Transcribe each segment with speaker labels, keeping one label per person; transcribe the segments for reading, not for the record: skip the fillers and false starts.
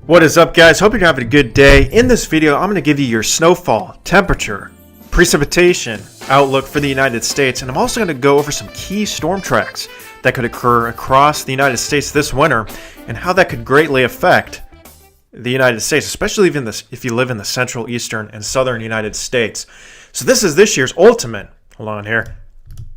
Speaker 1: What is up, guys? Hope you're having a good day. In this video, I'm going to give you your snowfall, temperature, precipitation outlook for the United States, and I'm also going to go over some key storm tracks that could occur across the United States this winter and how that could greatly affect the United States, especially even if you live in the central, eastern, and southern United States. So this is this year's ultimate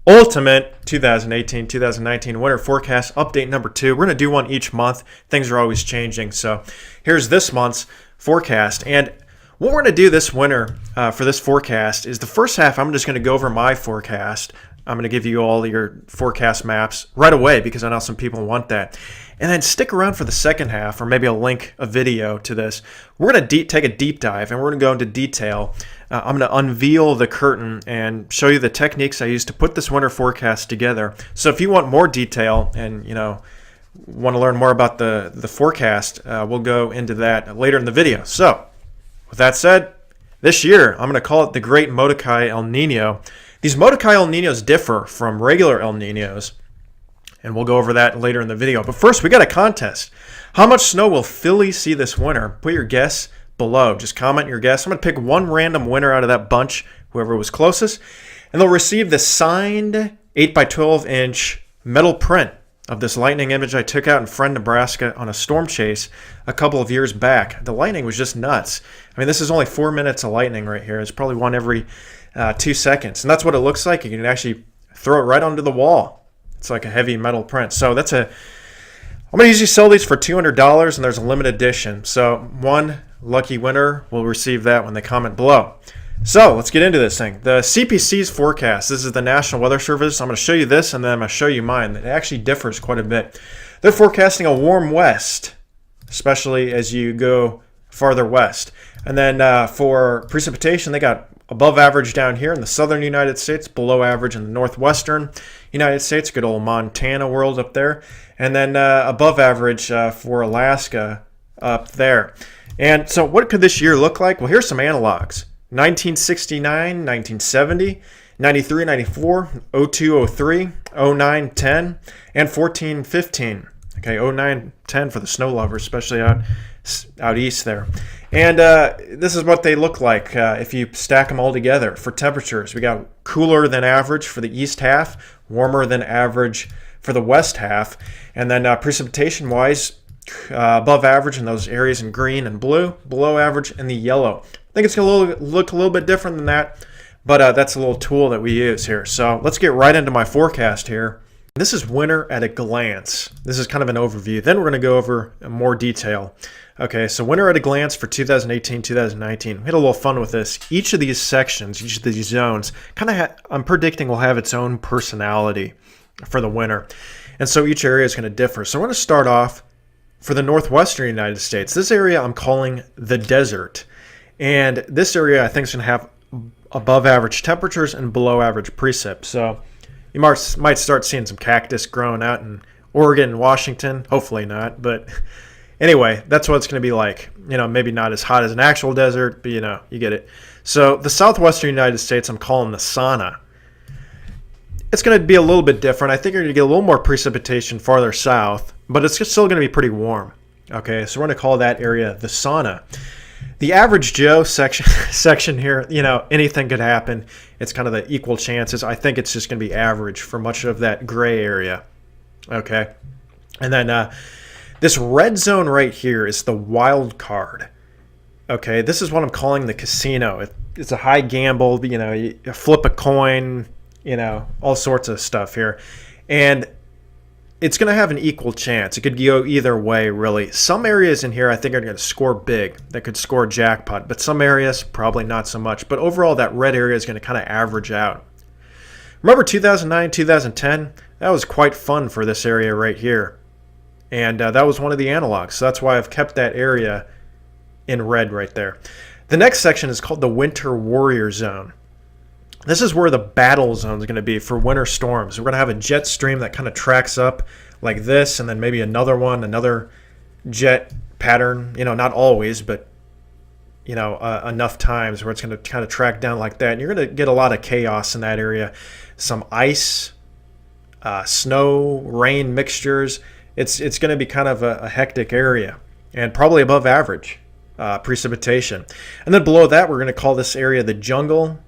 Speaker 1: 2018-2019 winter forecast update number 2. We're going to do one each month. Things are always changing. So here's this month's forecast. And what we're going to do this winter for this forecast is the first half, I'm just going to go over my forecast. I'm going to give you all your forecast maps right away because I know some people want that. And then stick around for the second half, or maybe I'll link a video to this. We're going to take a deep dive, and we're going to go into detail. I'm going to unveil the curtain and show you the techniques I use to put this winter forecast together. So if you want more detail and want to learn more about the forecast, we'll go into that later in the video. So with that said, this year I'm going to call it the Great Mordecai El Nino. These Mordecai El Ninos differ from regular El Ninos, and we'll go over that later in the video. But first, we got a contest. How much snow will Philly see this winter? Put your guess below. Just comment your guess. I'm going to pick one random winner out of that bunch, whoever was closest, and they'll receive the signed 8x12-inch metal print of this lightning image I took out in Friend, Nebraska on a storm chase a couple of years back. The lightning was just nuts. I mean, this is only 4 minutes of lightning right here. It's probably one every 2 seconds. And that's what it looks like. You can actually throw it right onto the wall. It's like a heavy metal print. So I'm going to usually sell these for $200, and there's a limited edition. So one lucky winner will receive that when they comment below. So let's get into this thing. The CPC's forecast. This is the National Weather Service. I'm going to show you this, and then I'm going to show you mine. It actually differs quite a bit. They're forecasting a warm west, especially as you go farther west. And then for precipitation, they got above average down here in the southern United States, below average in the northwestern United States, good old Montana world up there, and then above average for Alaska up there. And so what could this year look like? Well, here's some analogs. 1969, 1970, 93, 94, 02, 03, 09, 10, and 14, 15. Okay, 09, 10 for the snow lovers, especially out east there. And this is what they look like if you stack them all together for temperatures. We got cooler than average for the east half, warmer than average for the west half, and then precipitation-wise, above average in those areas in green and blue, below average in the yellow. I think it's going to look a little bit different than that, but that's a little tool that we use here. So let's get right into my forecast here. This is winter at a glance. This is kind of an overview. Then we're going to go over more detail. Okay, so winter at a glance for 2018-2019. We had a little fun with this. Each of these sections, each of these zones, I'm predicting will have its own personality for the winter. And so each area is going to differ. So we're going to start off for the northwestern United States. This area I'm calling the desert. And this area I think is going to have above average temperatures and below average precip. So you might start seeing some cactus growing out in Oregon and Washington. Hopefully not, but anyway, that's what it's going to be like. Maybe not as hot as an actual desert, but you get it. So the southwestern United States, I'm calling the sauna. It's going to be a little bit different. I think you're going to get a little more precipitation farther south, but it's still going to be pretty warm. Okay, so we're going to call that area the sauna. The average Joe section here, anything could happen. It's kind of the equal chances. I think it's just going to be average for much of that gray area. Okay, and then this red zone right here is the wild card. Okay, this is what I'm calling the casino. It's a high gamble. You flip a coin. All sorts of stuff here, and it's going to have an equal chance. It could go either way, really. Some areas in here I think are going to score big. That could score jackpot, but some areas probably not so much. But overall, that red area is going to kind of average out. Remember 2009, 2010? That was quite fun for this area right here. And that was one of the analogs. So that's why I've kept that area in red right there. The next section is called the Winter Warrior Zone. This is where the battle zone is going to be for winter storms. We're going to have a jet stream that kind of tracks up like this, and then maybe another jet pattern. Not always, but enough times where it's going to kind of track down like that. And you're going to get a lot of chaos in that area. Some ice, snow, rain mixtures. It's going to be kind of a hectic area. and probably above average precipitation. And then below that, we're going to call this area the jungle.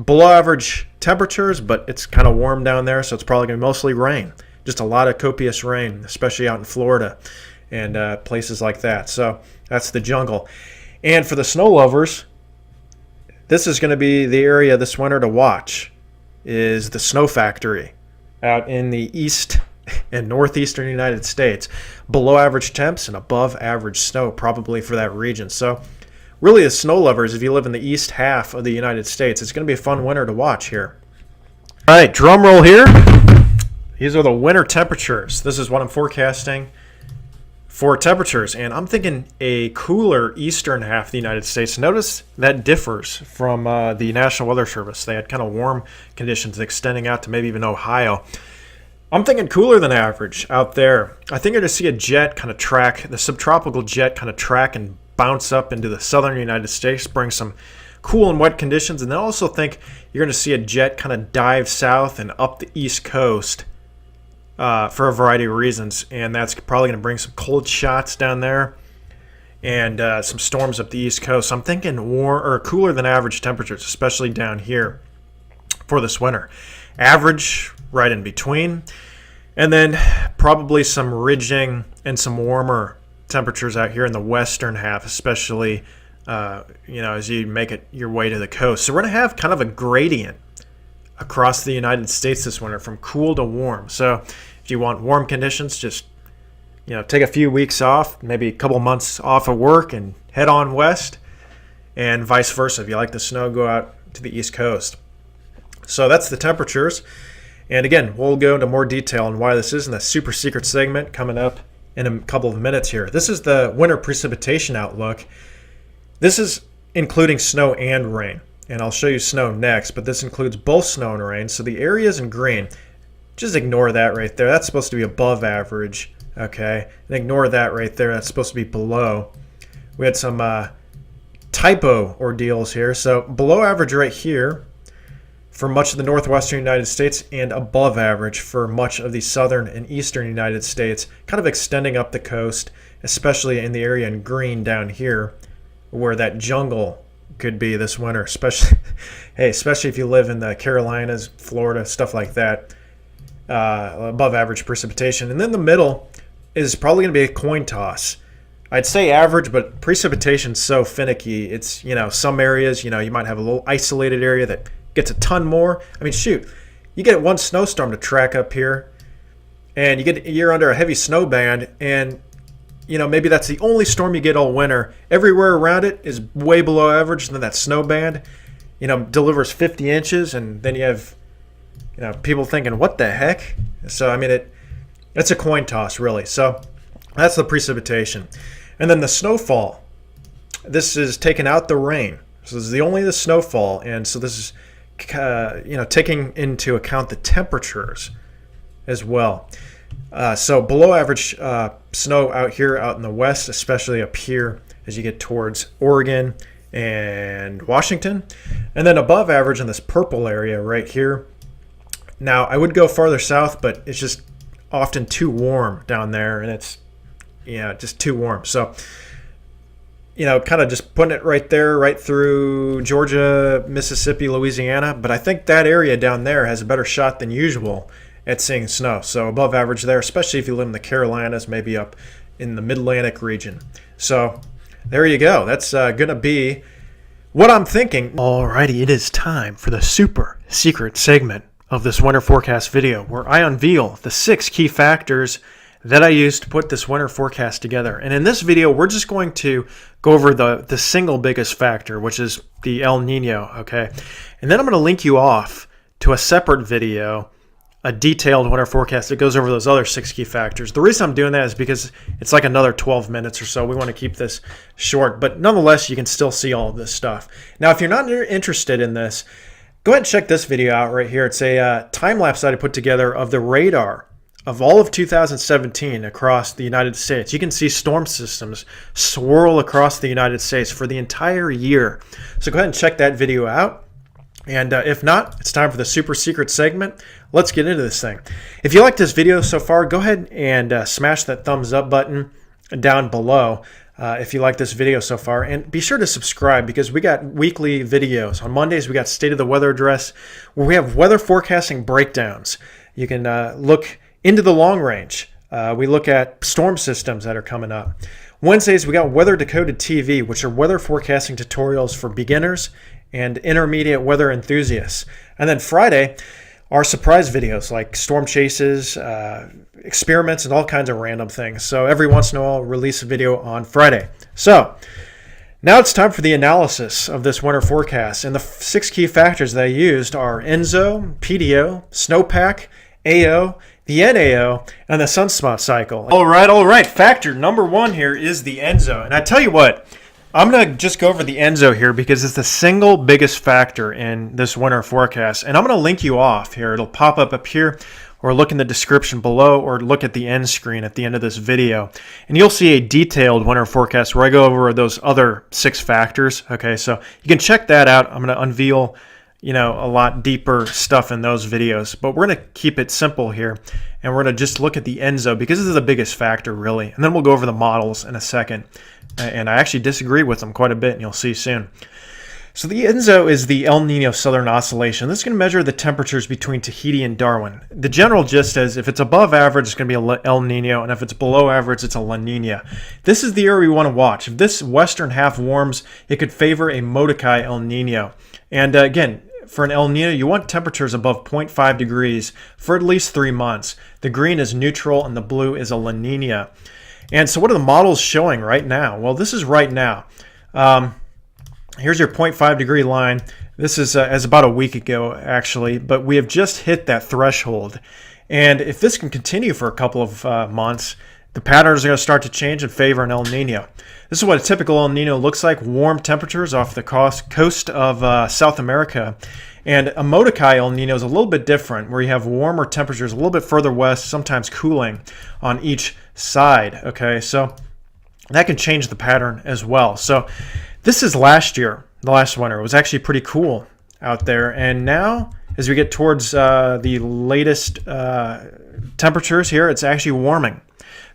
Speaker 1: Below average temperatures, but it's kind of warm down there, so it's probably going to be mostly rain. Just a lot of copious rain, especially out in Florida and places like that. So that's the jungle. And for the snow lovers, this is going to be the area this winter to watch, is the snow factory out in the east and northeastern United States. Below average temps and above average snow probably for that region. So really, as snow lovers, if you live in the east half of the United States, it's going to be a fun winter to watch here. All right, drum roll here. These are the winter temperatures. This is what I'm forecasting for temperatures, and I'm thinking a cooler eastern half of the United States. Notice that differs from the National Weather Service. They had kind of warm conditions extending out to maybe even Ohio. I'm thinking cooler than average out there. I think you're going to see a jet kind of track, the subtropical jet kind of track and bounce up into the southern United States, bring some cool and wet conditions, and then also think you're going to see a jet kind of dive south and up the east coast for a variety of reasons, and that's probably going to bring some cold shots down there and some storms up the east coast. So I'm thinking warm or cooler than average temperatures, especially down here for this winter. Average right in between, and then probably some ridging and some warmer temperatures out here in the western half, especially as you make it your way to the coast. So we're going to have kind of a gradient across the United States this winter from cool to warm. So if you want warm conditions, just take a few weeks off, maybe a couple months off of work and head on west, and vice versa. If you like the snow, go out to the east coast. So that's the temperatures. And again, we'll go into more detail on why this is in the super secret segment coming up in a couple of minutes here. This is the winter precipitation outlook. This is including snow and rain, and I'll show you snow next, but this includes both snow and rain. So the areas in green, just ignore that right there. That's supposed to be above average, okay? And ignore that right there. That's supposed to be below. We had some typo ordeals here. So below average right here for much of the northwestern United States, and above average for much of the southern and eastern United States, kind of extending up the coast, especially in the area in green down here where that jungle could be this winter, especially if you live in the Carolinas, Florida, stuff like that. Above average precipitation. And then the middle is probably going to be a coin toss. I'd say average, but precipitation's so finicky. It's, some areas, you might have a little isolated area that gets a ton more. I mean, shoot, you get one snowstorm to track up here, and you're under a heavy snow band, and maybe that's the only storm you get all winter. Everywhere around it is way below average, and then that snow band, delivers 50 inches, and then you have, people thinking, what the heck? So, I mean, it's a coin toss, really. So that's the precipitation. And then the snowfall. This is taking out the rain. So this is only the snowfall, and so this is taking into account the temperatures as well. So below average snow out here, out in the west, especially up here as you get towards Oregon and Washington. And then above average in this purple area right here. Now, I would go farther south, but it's just often too warm down there, and it's just too warm. So kind of just putting it right there, right through Georgia, Mississippi, Louisiana. But I think that area down there has a better shot than usual at seeing snow. So above average there, especially if you live in the Carolinas, maybe up in the Mid-Atlantic region. So there you go. That's going to be what I'm thinking. Alrighty, it is time for the super secret segment of this winter forecast video, where I unveil the 6 key factors that I used to put this winter forecast together. And in this video, we're just going to go over the single biggest factor, which is the El Nino, okay? And then I'm going to link you off to a separate video, a detailed winter forecast that goes over those other 6 key factors. The reason I'm doing that is because it's like another 12 minutes or so. We want to keep this short, but nonetheless, you can still see all of this stuff. Now, if you're not interested in this, go ahead and check this video out right here. It's a time-lapse that I put together of the radar of all of 2017 across the United States. You can see storm systems swirl across the United States for the entire year. So go ahead and check that video out. And if not, it's time for the super secret segment. Let's get into this thing. If you like this video so far, go ahead and smash that thumbs up button. down below if you like this video so far. And be sure to subscribe because we got weekly videos. On Mondays, we got State of the Weather Address where we have weather forecasting breakdowns. You can look into the long range. We look at storm systems that are coming up. Wednesdays, we got Weather Decoded TV, which are weather forecasting tutorials for beginners and intermediate weather enthusiasts. And then Friday, our surprise videos like storm chases, experiments, and all kinds of random things. So every once in a while, I'll release a video on Friday. So now it's time for the analysis of this winter forecast. And the 6 key factors that I used are ENSO, PDO, snowpack, AO, the NAO, and the sunspot cycle. All right. Factor number 1 here is the ENSO. And I tell you what, I'm going to just go over the ENSO here because it's the single biggest factor in this winter forecast. And I'm going to link you off here. It'll pop up here, or look in the description below, or look at the end screen at the end of this video. And you'll see a detailed winter forecast where I go over those other 6 factors. Okay, so you can check that out. I'm going to unveil a lot deeper stuff in those videos, but we're going to keep it simple here, and we're going to just look at the ENSO because this is the biggest factor, really. And then we'll go over the models in a second, and I actually disagree with them quite a bit, and you'll see soon. So the ENSO is the El Nino Southern Oscillation. This is going to measure the temperatures between Tahiti and Darwin. The general gist is if it's above average, it's going to be a El Nino, and if it's below average, it's a La Niña. This is the area we want to watch. If this western half warms, it could favor a Molokai El Nino. And again, for an El Nino, you want temperatures above 0.5 degrees for at least 3 months. The green is neutral and the blue is a La Niña. And so what are the models showing right now? Well, this is right now. Here's your 0.5 degree line. This is as about a week ago, actually, but we have just hit that threshold. And if this can continue for a couple of months, the patterns are going to start to change in favor of an El Nino. This is what a typical El Nino looks like. Warm temperatures off the coast of South America. And a Molokai El Nino is a little bit different, where you have warmer temperatures a little bit further west, sometimes cooling on each side. Okay, so that can change the pattern as well. So this is last year, the last winter. It was actually pretty cool out there. And now, as we get towards the latest temperatures here, it's actually warming.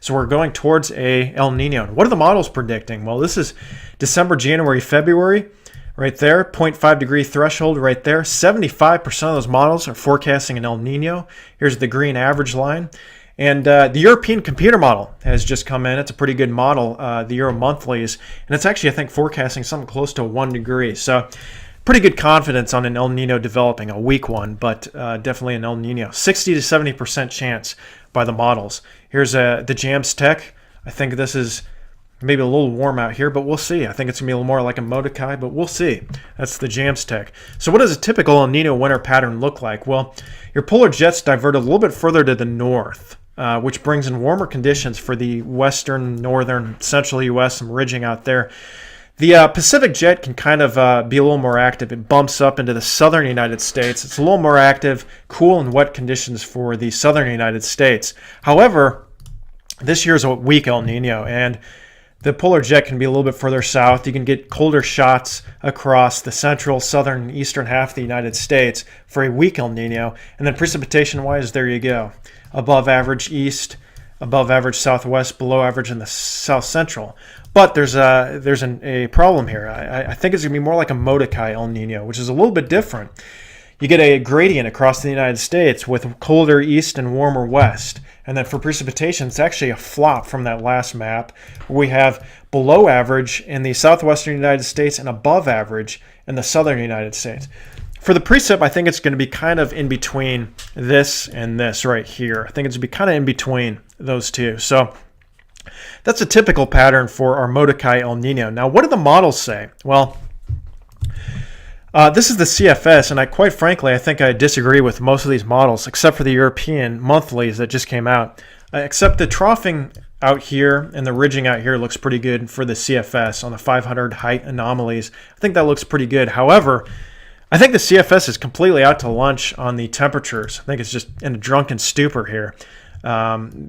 Speaker 1: So we're going towards a El Nino. What are the models predicting? Well, this is December, January, February, right there. 0.5 degree threshold right there. 75% of those models are forecasting an El Nino. Here's the green average line. And the European computer model has just come in. It's a pretty good model, the Euro monthlies. And it's actually, I think, forecasting something close to 1 degree. So pretty good confidence on an El Nino developing, a weak one, but definitely an El Nino. 60 to 70% chance by the models. Here's the JAMS Tech. I think this is maybe a little warm out here, but we'll see. I think it's going to be a little more like a Molokai, but we'll see. That's the JAMS Tech. So what does a typical El Nino winter pattern look like? Well, your polar jets divert a little bit further to the north, which brings in warmer conditions for the western, northern, central U.S., some ridging out there. The Pacific jet can kind of be a little more active. It bumps up into the southern United States. It's a little more active, cool and wet conditions for the southern United States. However, this year is a weak El Nino, and the polar jet can be a little bit further south. You can get colder shots across the central, southern, and eastern half of the United States for a weak El Nino. And then precipitation-wise, there you go. Above average east, above average southwest, below average in the south central. But there's a problem here. I think it's going to be more like a Molokai El Nino, which is a little bit different. You get a gradient across the United States with colder east and warmer west. And then for precipitation, it's actually a flop from that last map, where we have below average in the southwestern United States and above average in the southern United States. For the precip, I think it's going to be kind of in between this and this right here. I think it's going to be kind of in between those two. So that's a typical pattern for our Molokai El Nino. Now, what do the models say? Well, this is the CFS, and quite frankly, I think I disagree with most of these models, except for the European monthlies that just came out. Except the troughing out here and the ridging out here looks pretty good for the CFS on the 500 height anomalies. I think that looks pretty good. However, I think the CFS is completely out to lunch on the temperatures. I think it's just in a drunken stupor here.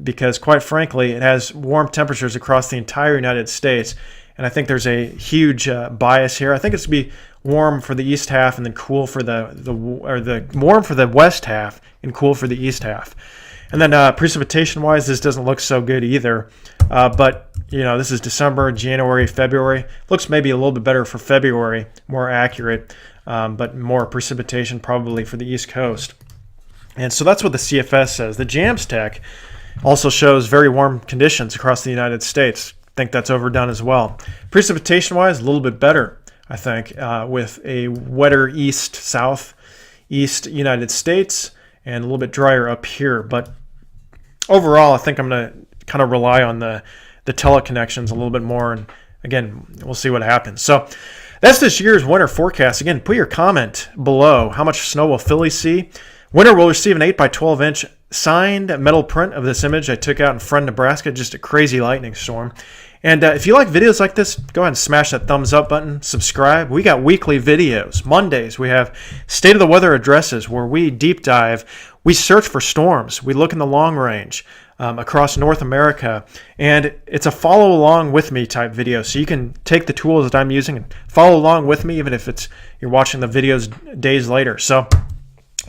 Speaker 1: Because quite frankly, it has warm temperatures across the entire United States, and I think there's a huge bias here. I think it's going to be warm for the east half and then cool for the warm for the west half and cool for the east half. And then precipitation-wise, this doesn't look so good either. But, this is December, January, February. Looks maybe a little bit better for February, more accurate, but more precipitation probably for the East Coast. And so that's what the CFS says. The JAMS Tech also shows very warm conditions across the United States. I think that's overdone as well. Precipitation-wise, a little bit better, I think, with a wetter southeast United States and a little bit drier up here. But overall, I think I'm going to kind of rely on the teleconnections a little bit more. And again, we'll see what happens. So that's this year's winter forecast. Again, put your comment below. How much snow will Philly see? Winter will receive an 8 by 12 inch signed metal print of this image I took out in Friend, Nebraska. Just a crazy lightning storm. And if you like videos like this, go ahead and smash that thumbs up button. Subscribe. We got weekly videos. Mondays, we have State of the Weather addresses where we deep dive. We search for storms. We look in the long range across North America. And it's a follow along with me type video. So you can take the tools that I'm using and follow along with me, even if you're watching the videos days later. So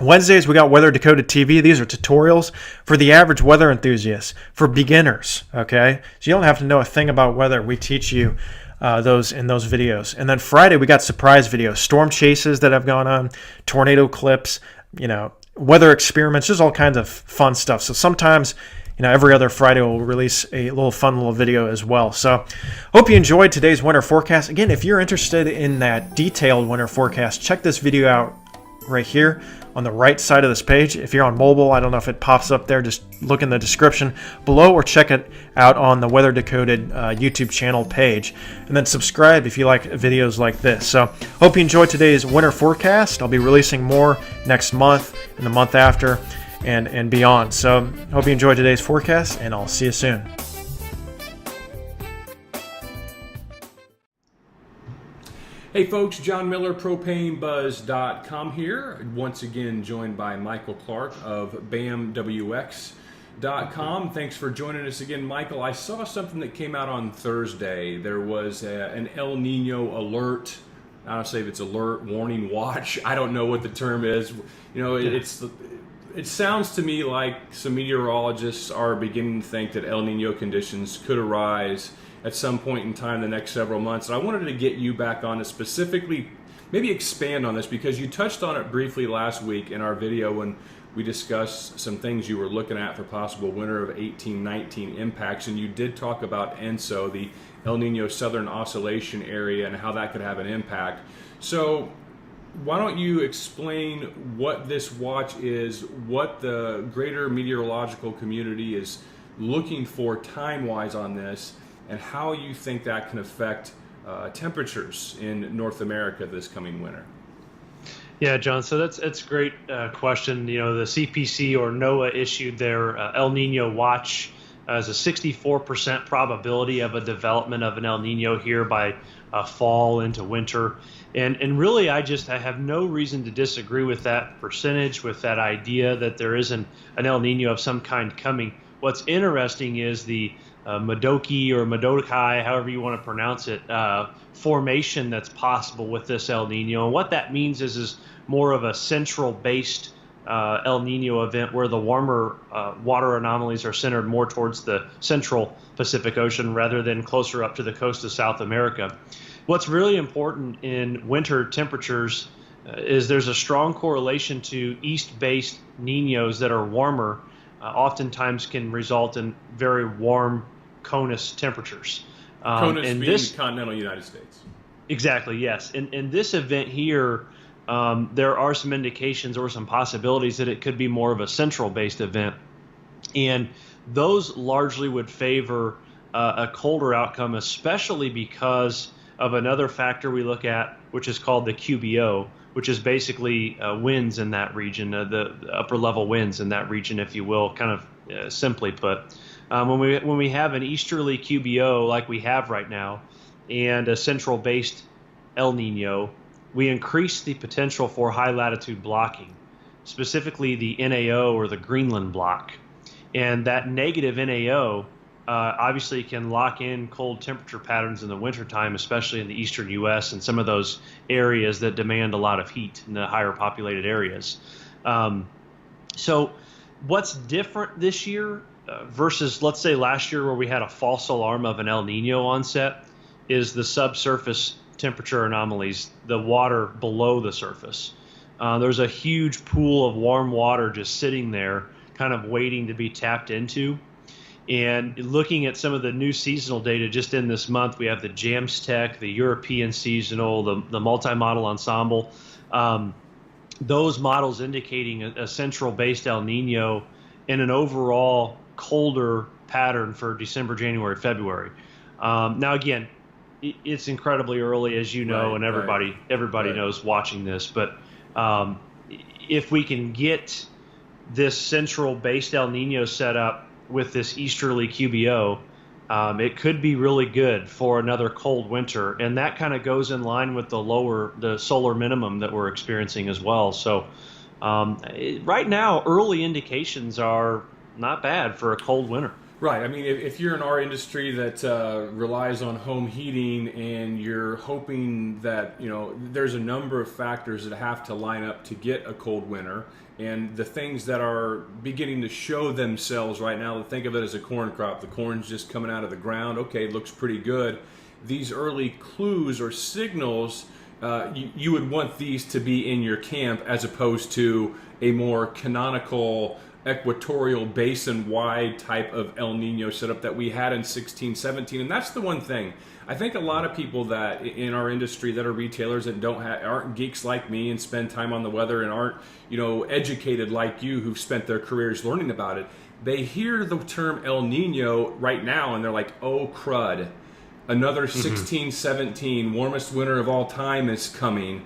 Speaker 1: Wednesdays, we got Weather Decoded TV. These are tutorials for the average weather enthusiast, for beginners, okay? So you don't have to know a thing about weather. We teach you those in those videos. And then Friday, we got surprise videos, storm chases that have gone on, tornado clips, weather experiments, just all kinds of fun stuff. So sometimes, every other Friday we'll release a fun little video as well. So hope you enjoyed today's winter forecast. Again, if you're interested in that detailed winter forecast, check this video out right here on the right side of this page. If you're on mobile, I don't know if it pops up there, just look in the description below or check it out on the Weather Decoded YouTube channel page. And then subscribe if you like videos like this. So hope you enjoyed today's winter forecast. I'll be releasing more next month and the month after and beyond. So hope you enjoyed today's forecast, and I'll see you soon.
Speaker 2: Hey folks, John Miller, propanebuzz.com here. Once again joined by Michael Clark of bamwx.com. Thanks for joining us again, Michael. I saw something that came out on Thursday. There was an El Nino alert. I don't say if it's alert, warning, watch. I don't know what the term is. It sounds to me like some meteorologists are beginning to think that El Nino conditions could arise at some point in time the next several months. And I wanted to get you back on to specifically maybe expand on this, because you touched on it briefly last week in our video when we discussed some things you were looking at for possible winter of 18-19 impacts, and you did talk about ENSO, the El Nino Southern Oscillation Area, and how that could have an impact. So why don't you explain what this watch is, what the greater meteorological community is looking for time-wise on this, and how you think that can affect temperatures in North America this coming winter?
Speaker 3: Yeah, John, so that's a great question. The CPC or NOAA issued their El Nino watch as a 64% probability of a development of an El Nino here by fall into winter. And really, I have no reason to disagree with that percentage, with that idea that there isn't an El Nino of some kind coming. What's interesting is the Modoki or Modokai, however you want to pronounce it, formation that's possible with this El Nino. And what that means is more of a central-based El Nino event where the warmer water anomalies are centered more towards the central Pacific Ocean rather than closer up to the coast of South America. What's really important in winter temperatures is there's a strong correlation to east-based Niños that are warmer, oftentimes can result in very warm CONUS temperatures.
Speaker 2: CONUS being the continental United States.
Speaker 3: Exactly, yes. In this event here, there are some indications or some possibilities that it could be more of a central-based event. And those largely would favor a colder outcome, especially because of another factor we look at, which is called the QBO, which is basically winds in that region, the upper level winds in that region, if you will, kind of simply put. When we have an easterly QBO like we have right now and a central-based El Nino, we increase the potential for high latitude blocking, specifically the NAO or the Greenland block. And that negative NAO obviously can lock in cold temperature patterns in the wintertime, especially in the eastern U.S. and some of those areas that demand a lot of heat in the higher populated areas. So What's different this year versus, let's say, last year where we had a false alarm of an El Nino onset is the subsurface temperature anomalies, the water below the surface. There's a huge pool of warm water just sitting there kind of waiting to be tapped into. And looking at some of the new seasonal data just in this month, we have the JAMSTEC, the European seasonal, the multi-model ensemble. Those models indicating a central-based El Nino and an overall colder pattern for December, January, February. Now, again, it's incredibly early, as you know, and everybody knows watching this. But if we can get this central-based El Nino set up with this easterly QBO, it could be really good for another cold winter, and that kind of goes in line with the solar minimum that we're experiencing as well. So right now, early indications are not bad for a cold winter.
Speaker 2: Right. I mean, if you're in our industry that relies on home heating and you're hoping that, there's a number of factors that have to line up to get a cold winter, and the things that are beginning to show themselves right now, think of it as a corn crop. The corn's just coming out of the ground. Okay, looks pretty good. These early clues or signals, you would want these to be in your camp as opposed to a more canonical equatorial basin-wide type of El Nino setup that we had in 16, 17. And that's the one thing. I think a lot of people that in our industry that are retailers that aren't geeks like me and spend time on the weather and aren't, educated like you who've spent their careers learning about it, they hear the term El Nino right now and they're like, oh crud, another 16, 17, warmest winter of all time is coming.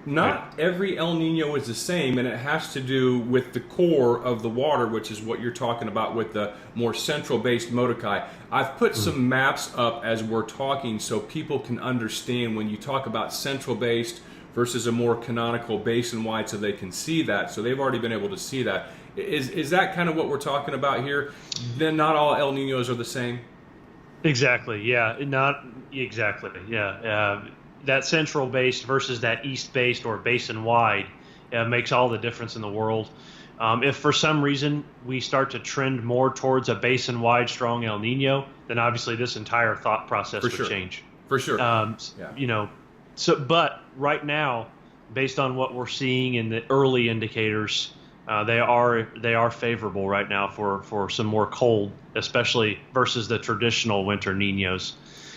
Speaker 2: Not every El Nino is the same, and it has to do with the core of the water, which is what you're talking about with the more central-based Molokai. I've put some maps up as we're talking so people can understand when you talk about central-based versus a more canonical basin-wide, so they can see that. So they've already been able to see that. Is that kind of what we're talking about here? Then not all El Ninos are the same?
Speaker 3: Exactly, yeah. Not exactly, yeah. That central-based versus that east-based or basin-wide makes all the difference in the world. If for some reason we start to trend more towards a basin-wide strong El Nino, then obviously this entire thought process would change.
Speaker 2: For sure.
Speaker 3: But right now, based on what we're seeing in the early indicators, they are favorable right now for some more cold, especially versus the traditional winter Niños.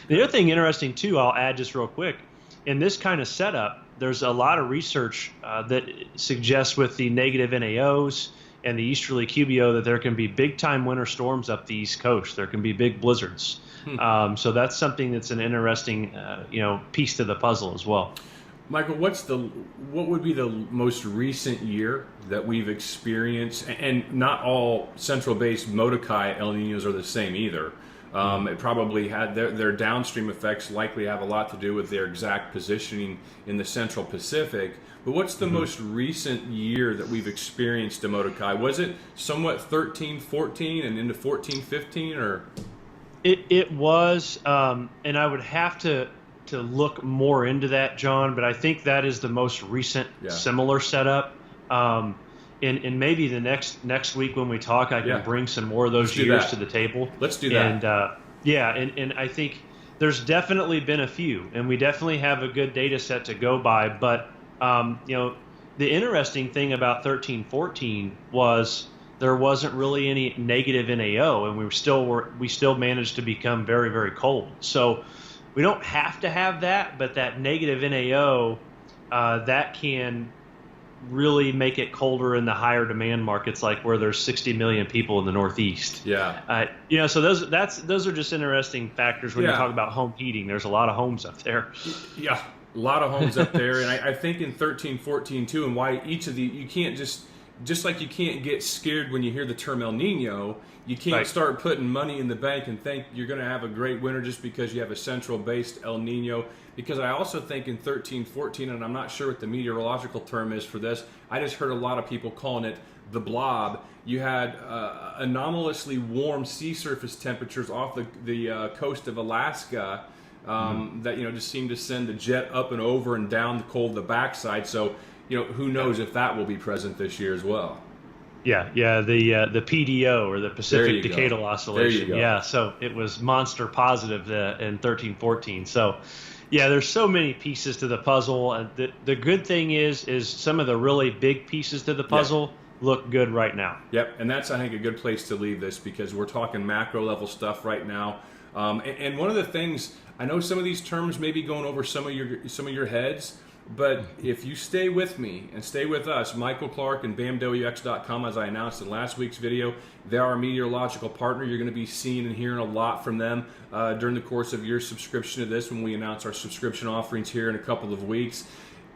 Speaker 3: The other thing interesting too, I'll add just real quick. In this kind of setup, there's a lot of research that suggests with the negative NAOs and the easterly QBO that there can be big-time winter storms up the East Coast. There can be big blizzards. So that's something that's an interesting, piece to the puzzle as well.
Speaker 2: Michael, what would be the most recent year that we've experienced? And not all central-based Molokai El Ninos are the same either. It probably had their downstream effects likely have a lot to do with their exact positioning in the Central Pacific. But what's the most recent year that we've experienced a Molokai? Was it somewhat 13, 14 and into 14, 15 or?
Speaker 3: It was, and I would have to look more into that, John, but I think that is the most recent similar setup. And maybe the next week when we talk, I can bring some more of those years to the table.
Speaker 2: Let's do that.
Speaker 3: And and I think there's definitely been a few, and we definitely have a good data set to go by. But the interesting thing about 13-14 was there wasn't really any negative NAO, and we still managed to become very, very cold. So we don't have to have that, but that negative NAO that can really make it colder in the higher demand markets, like where there's 60 million people in the Northeast. So those are just interesting factors when you talk about home heating. There's a lot of homes up there.
Speaker 2: Yeah, a lot of homes up there, and I think in 13-14 too, and why each of the you can't just like you can't get scared when you hear the term El Nino. You can't start putting money in the bank and think you're going to have a great winter just because you have a central-based El Nino. Because I also think in 13-14, and I'm not sure what the meteorological term is for this, I just heard a lot of people calling it the blob. You had anomalously warm sea surface temperatures off the coast of Alaska that just seemed to send the jet up and over and down the backside. So who knows if that will be present this year as well.
Speaker 3: Yeah, the PDO, or the Pacific Decadal Oscillation.
Speaker 2: There you go.
Speaker 3: Yeah, so it was monster positive in 13-14. So, yeah, there's so many pieces to the puzzle. And the good thing is some of the really big pieces to the puzzle look good right now.
Speaker 2: Yep, and that's, I think, a good place to leave this, because we're talking macro level stuff right now. And one of the things, I know some of these terms may be going over some of your heads, but if you stay with me and stay with us, Michael Clark and BAMWX.com, as I announced in last week's video, they're our meteorological partner. You're going to be seeing and hearing a lot from them during the course of your subscription to this, when we announce our subscription offerings here in a couple of weeks.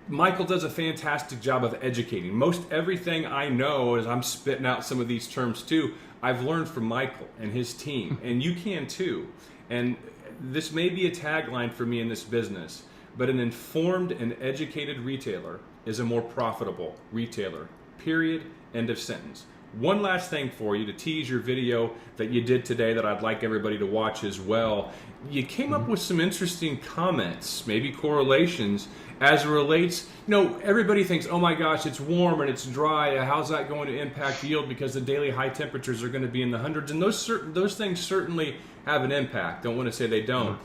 Speaker 2: Michael does a fantastic job of educating. Most everything I know, as I'm spitting out some of these terms too, I've learned from Michael and his team, and you can too. And this may be a tagline for me in this business, but an informed and educated retailer is a more profitable retailer. Period. End of sentence. One last thing for you to tease your video that you did today that I'd like everybody to watch as well. You came up with some interesting comments, maybe correlations, as it relates. Everybody thinks, oh my gosh, it's warm and it's dry. How's that going to impact yield? Because the daily high temperatures are going to be in the hundreds. And those things certainly have an impact. Don't want to say they don't.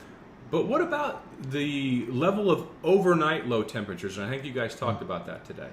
Speaker 2: But what about the level of overnight low temperatures? And I think you guys talked about that today.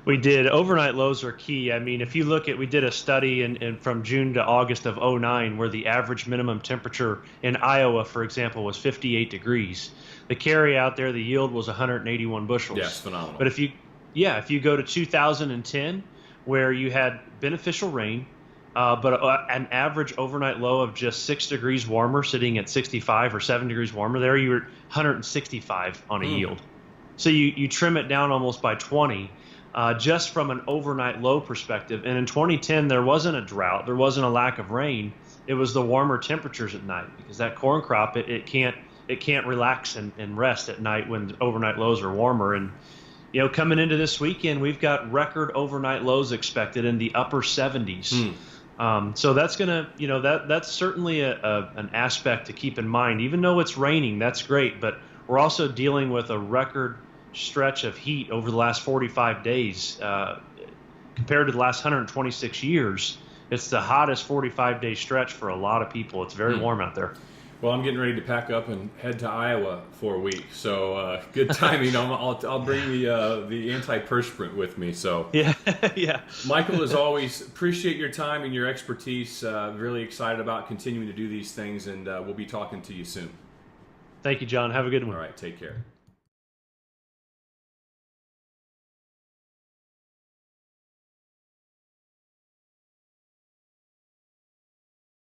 Speaker 3: We did. Overnight lows are key. I mean, if you look at, we did a study from June to August of 2009, where the average minimum temperature in Iowa, for example, was 58 degrees. The carry out there, the yield was 181 bushels.
Speaker 2: Yes, phenomenal.
Speaker 3: But if you go to 2010, where you had beneficial rain, but an average overnight low of just 6 degrees warmer, sitting at 65 or 7 degrees warmer, there you were 165 on a yield. So you trim it down almost by 20. Just from an overnight low perspective. And in 2010, there wasn't a drought. There wasn't a lack of rain. It was the warmer temperatures at night, because that corn crop, it can't relax and rest at night when overnight lows are warmer. And, coming into this weekend, we've got record overnight lows expected in the upper 70s. So that's going to, that's certainly an aspect to keep in mind. Even though it's raining, that's great. But we're also dealing with a record stretch of heat over the last 45 days compared to the last 126 years. It's the hottest 45-day stretch for a lot of people. It's very warm out there.
Speaker 2: Well, I'm getting ready to pack up and head to Iowa for a week, so good timing. I'll bring the antiperspirant with me. So
Speaker 3: yeah.
Speaker 2: Michael, as always, appreciate your time and your expertise. Really excited about continuing to do these things, and we'll be talking to you soon.
Speaker 3: Thank you, John. Have a good one.
Speaker 2: All right, take care.